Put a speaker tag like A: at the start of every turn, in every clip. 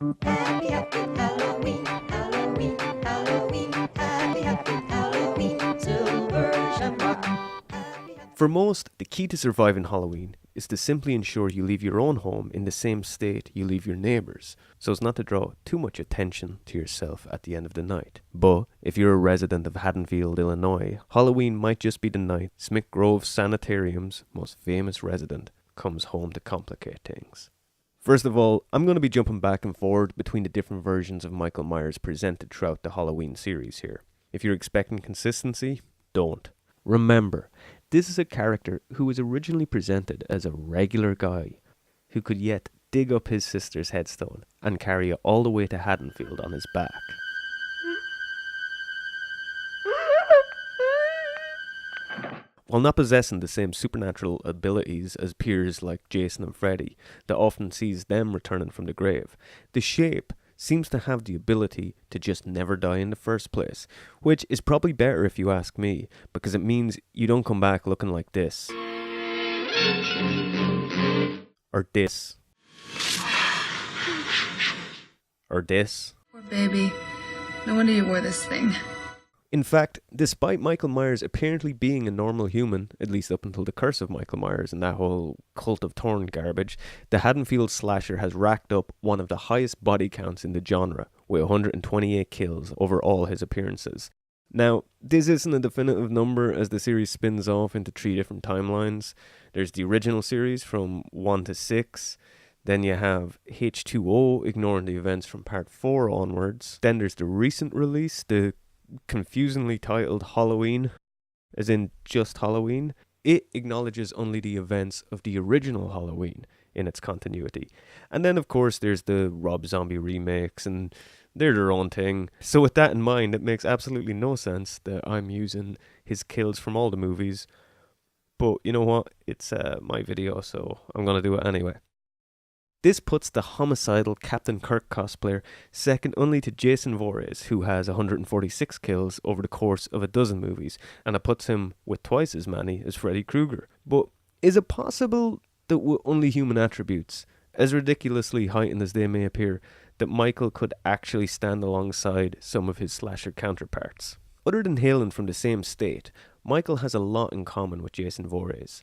A: Happy, happy Halloween, Halloween, Halloween, happy, happy Halloween, silver shamrock.
B: For most, the key to surviving Halloween is to simply ensure you leave your own home in the same state you leave your neighbours, so as not to draw too much attention to yourself at the end of the night. But if you're a resident of Haddonfield, Illinois, Halloween might just be the night Smith Grove Sanitarium's most famous resident comes home to complicate things. First of all, I'm going to be jumping back and forward between the different versions of Michael Myers presented throughout the Halloween series here. If you're expecting consistency, don't. Remember, this is a character who was originally presented as a regular guy who could yet dig up his sister's headstone and carry it all the way to Haddonfield on his back. While not possessing the same supernatural abilities as peers like Jason and Freddy that often sees them returning from the grave, the Shape seems to have the ability to just never die in the first place, which is probably better if you ask me, because it means you don't come back looking like this. Or this. Or this.
C: Poor baby. No wonder you wore this thing.
B: In fact, despite Michael Myers apparently being a normal human, at least up until the curse of Michael Myers and that whole cult of Thorn garbage, the Haddonfield slasher has racked up one of the highest body counts in the genre, with 128 kills over all his appearances. Now, this isn't a definitive number as the series spins off into 3 different timelines. There's the original series from 1 to 6, then you have H2O ignoring the events from part 4 onwards, then there's the recent release, the confusingly titled Halloween, as in just Halloween. It acknowledges only the events of the original Halloween in its continuity. And then of course there's the Rob Zombie remakes, and they're their own thing. So with that in mind, it makes absolutely no sense that I'm using his kills from all the movies. But you know what? It's my video, so I'm gonna do it anyway. This puts the homicidal Captain Kirk cosplayer second only to Jason Voorhees, who has 146 kills over the course of a dozen movies, and it puts him with twice as many as Freddy Krueger. But is it possible that with only human attributes, as ridiculously heightened as they may appear, that Michael could actually stand alongside some of his slasher counterparts? Other than hailing from the same state, Michael has a lot in common with Jason Voorhees.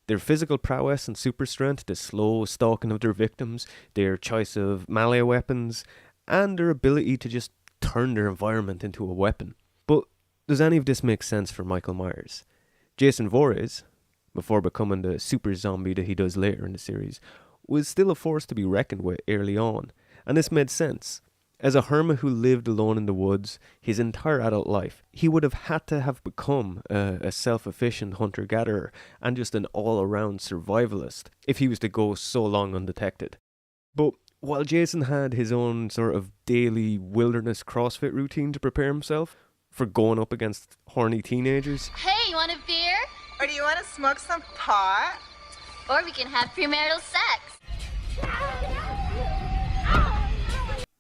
B: Their physical prowess and super strength, the slow stalking of their victims, their choice of melee weapons, and their ability to just turn their environment into a weapon. But does any of this make sense for Michael Myers? Jason Voorhees, before becoming the super zombie that he does later in the series, was still a force to be reckoned with early on, and this made sense. As a hermit who lived alone in the woods his entire adult life, he would have had to have become a self-efficient hunter-gatherer and just an all-around survivalist if he was to go so long undetected. But while Jason had his own sort of daily wilderness CrossFit routine to prepare himself for going up against horny teenagers...
D: Hey, you want a beer?
E: Or do you want to smoke some pot?
D: Or we can have premarital sex.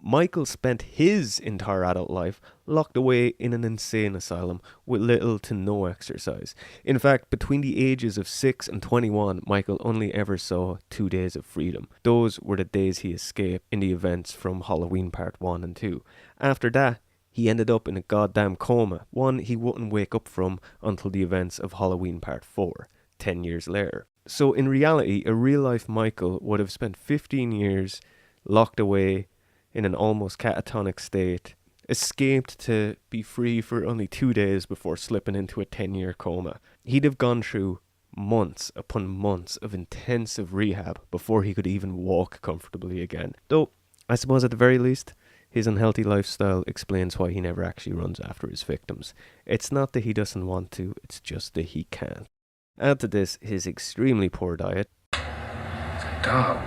B: Michael spent his entire adult life locked away in an insane asylum with little to no exercise. In fact, between the ages of 6 and 21, Michael only ever saw 2 days of freedom. Those were the days he escaped in the events from Halloween Part 1 and 2. After that, he ended up in a goddamn coma, one he wouldn't wake up from until the events of Halloween Part 4, 10 years later. So in reality, a real-life Michael would have spent 15 years locked away in an almost catatonic state, escaped to be free for only 2 days before slipping into a 10-year coma. He'd have gone through months upon months of intensive rehab before he could even walk comfortably again. Though, I suppose at the very least, his unhealthy lifestyle explains why he never actually runs after his victims. It's not that he doesn't want to, it's just that he can't. Add to this his extremely poor diet.
F: It's a dog.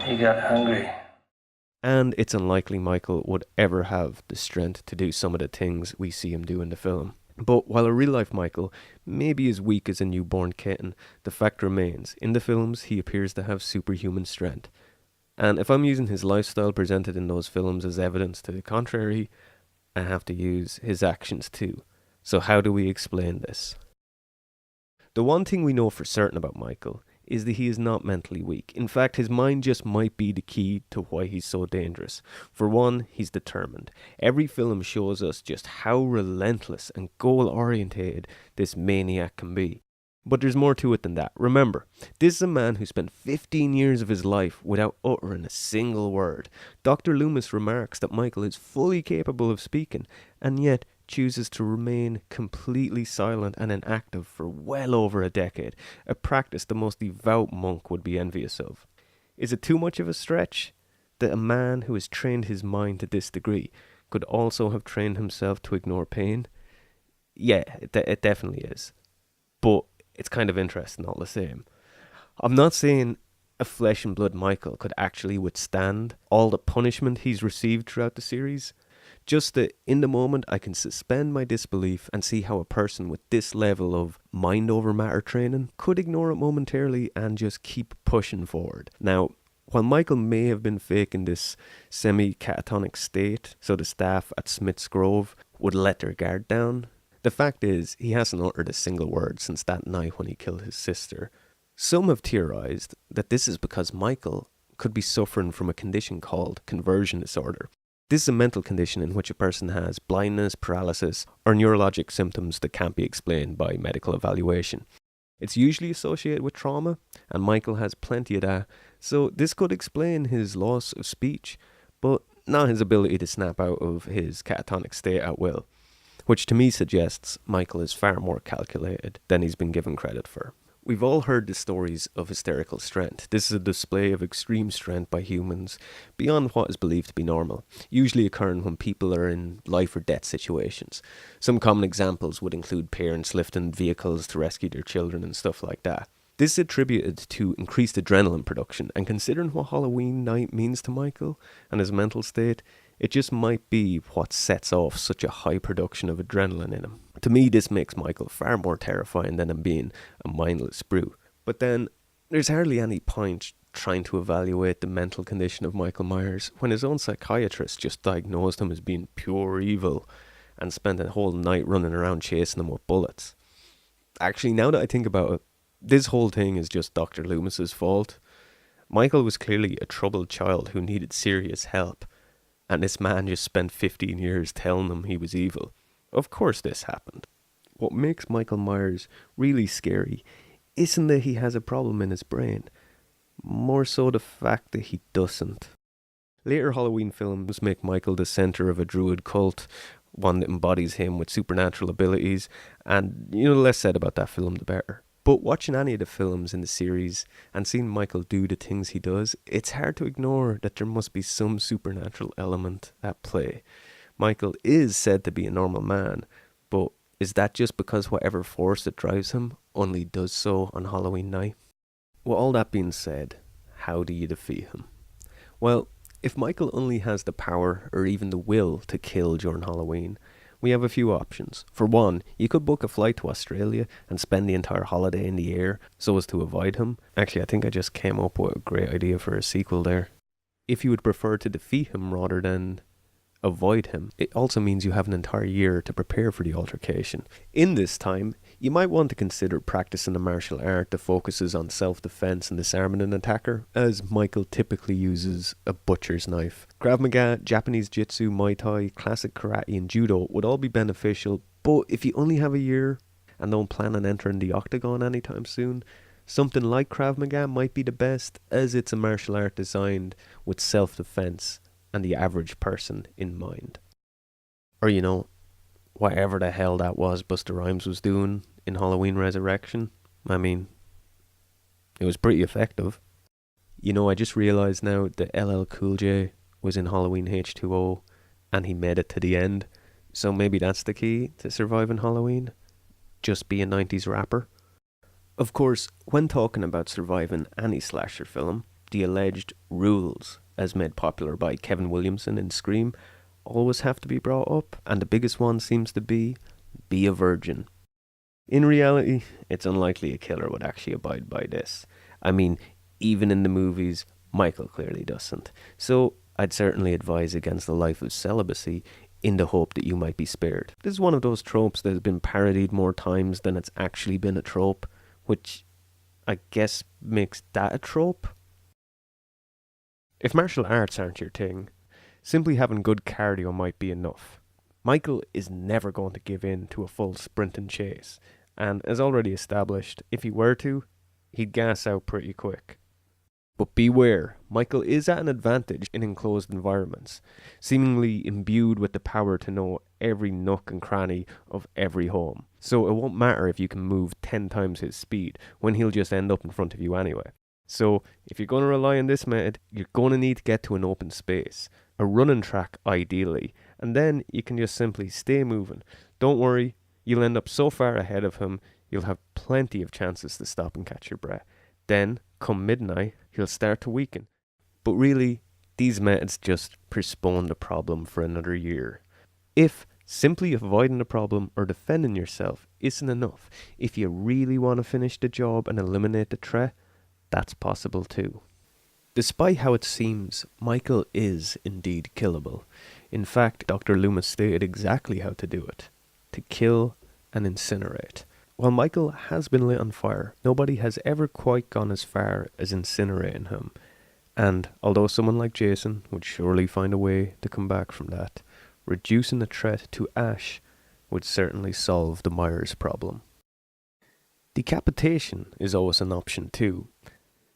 F: He got hungry.
B: And it's unlikely Michael would ever have the strength to do some of the things we see him do in the film. But while a real-life Michael may be as weak as a newborn kitten, the fact remains, in the films he appears to have superhuman strength. And if I'm using his lifestyle presented in those films as evidence to the contrary, I have to use his actions too. So how do we explain this? The one thing we know for certain about Michael is that he is not mentally weak. In fact, his mind just might be the key to why he's so dangerous. For one, he's determined. Every film shows us just how relentless and goal-orientated this maniac can be. But there's more to it than that. Remember, this is a man who spent 15 years of his life without uttering a single word. Dr. Loomis remarks that Michael is fully capable of speaking, and yet chooses to remain completely silent and inactive for well over a decade, a practice the most devout monk would be envious of. Is it too much of a stretch that a man who has trained his mind to this degree could also have trained himself to ignore pain? Yeah, it definitely is. But it's kind of interesting all the same. I'm not saying a flesh and blood Michael could actually withstand all the punishment he's received throughout the series. Just that in the moment I can suspend my disbelief and see how a person with this level of mind over matter training could ignore it momentarily and just keep pushing forward. Now, while Michael may have been faking this semi-catatonic state so the staff at Smith's Grove would let their guard down, the fact is, he hasn't uttered a single word since that night when he killed his sister. Some have theorized that this is because Michael could be suffering from a condition called conversion disorder. This is a mental condition in which a person has blindness, paralysis, or neurologic symptoms that can't be explained by medical evaluation. It's usually associated with trauma, and Michael has plenty of that, so this could explain his loss of speech, but not his ability to snap out of his catatonic state at will. Which to me suggests Michael is far more calculated than he's been given credit for. We've all heard the stories of hysterical strength. This is a display of extreme strength by humans beyond what is believed to be normal, usually occurring when people are in life or death situations. Some common examples would include parents lifting vehicles to rescue their children and stuff like that. This is attributed to increased adrenaline production, and considering what Halloween night means to Michael and his mental state, it just might be what sets off such a high production of adrenaline in him. To me, this makes Michael far more terrifying than him being a mindless brute. But then, there's hardly any point trying to evaluate the mental condition of Michael Myers when his own psychiatrist just diagnosed him as being pure evil and spent a whole night running around chasing him with bullets. Actually, now that I think about it, this whole thing is just Dr. Loomis's fault. Michael was clearly a troubled child who needed serious help, and this man just spent 15 years telling him he was evil. Of course this happened. What makes Michael Myers really scary isn't that he has a problem in his brain, more so the fact that he doesn't. Later Halloween films make Michael the centre of a druid cult, one that embodies him with supernatural abilities, and the less said about that film the better. But watching any of the films in the series and seeing Michael do the things he does, it's hard to ignore that there must be some supernatural element at play. Michael is said to be a normal man, but is that just because whatever force that drives him only does so on Halloween night? With all that being said, how do you defeat him? Well, if Michael only has the power or even the will to kill during Halloween, we have a few options. For one, you could book a flight to Australia and spend the entire holiday in the air so as to avoid him. Actually, I think I just came up with a great idea for a sequel there. If you would prefer to defeat him rather than avoid him, it also means you have an entire year to prepare for the altercation. In this time, you might want to consider practicing a martial art that focuses on self-defense and disarming an attacker, as Michael typically uses a butcher's knife. Krav Maga, Japanese Jitsu, Muay Thai, classic karate and judo would all be beneficial, but if you only have a year and don't plan on entering the octagon anytime soon, something like Krav Maga might be the best, as it's a martial art designed with self-defense and the average person in mind. Or whatever the hell that was Busta Rhymes was doing in Halloween Resurrection. I mean, it was pretty effective. I just realised now that LL Cool J was in Halloween H2O and he made it to the end. So maybe that's the key to surviving Halloween. Just be a 90s rapper. Of course, when talking about surviving any slasher film, the alleged rules, as made popular by Kevin Williamson in Scream, always have to be brought up, and the biggest one seems to be a virgin. In reality, it's unlikely a killer would actually abide by this. I mean, even in the movies, Michael clearly doesn't. So I'd certainly advise against a life of celibacy in the hope that you might be spared. This is one of those tropes that has been parodied more times than it's actually been a trope, which I guess makes that a trope? If martial arts aren't your thing, simply having good cardio might be enough. Michael is never going to give in to a full sprint and chase, and as already established, if he were to, he'd gas out pretty quick. But beware, Michael is at an advantage in enclosed environments, seemingly imbued with the power to know every nook and cranny of every home. So it won't matter if you can move 10 times his speed, when he'll just end up in front of you anyway. So if you're going to rely on this method, you're going to need to get to an open space, a running track ideally, and then you can just simply stay moving. Don't worry, you'll end up so far ahead of him, you'll have plenty of chances to stop and catch your breath. Then, come midnight, he'll start to weaken. But really, these methods just postpone the problem for another year. If simply avoiding the problem or defending yourself isn't enough, if you really want to finish the job and eliminate the threat, that's possible too. Despite how it seems, Michael is indeed killable. In fact, Dr. Loomis stated exactly how to do it. To kill and incinerate. While Michael has been lit on fire, nobody has ever quite gone as far as incinerating him. And although someone like Jason would surely find a way to come back from that, reducing the threat to ash would certainly solve the Myers problem. Decapitation is always an option too.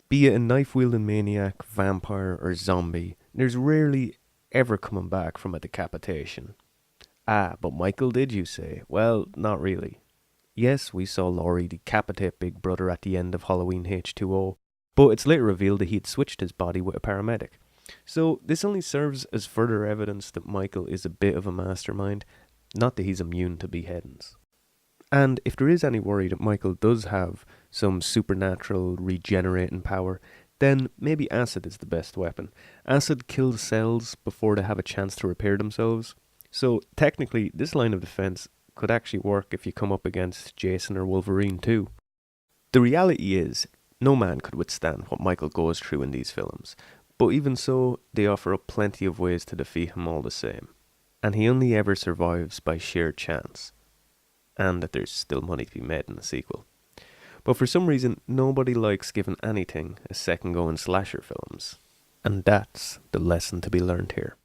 B: Be it a knife-wielding maniac, vampire or zombie, there's rarely ever coming back from a decapitation. Ah, but Michael did, you say? Well, not really. Yes, we saw Laurie decapitate Big Brother at the end of Halloween H2O, but it's later revealed that he'd switched his body with a paramedic. So this only serves as further evidence that Michael is a bit of a mastermind, not that he's immune to beheadings. And if there is any worry that Michael does have some supernatural regenerating power, then maybe acid is the best weapon. Acid kills cells before they have a chance to repair themselves. So technically, this line of defense could actually work if you come up against Jason or Wolverine too. The reality is, no man could withstand what Michael goes through in these films, but even so, they offer up plenty of ways to defeat him all the same. And he only ever survives by sheer chance. And that there's still money to be made in the sequel. But for some reason, nobody likes giving anything a second go in slasher films. And that's the lesson to be learned here.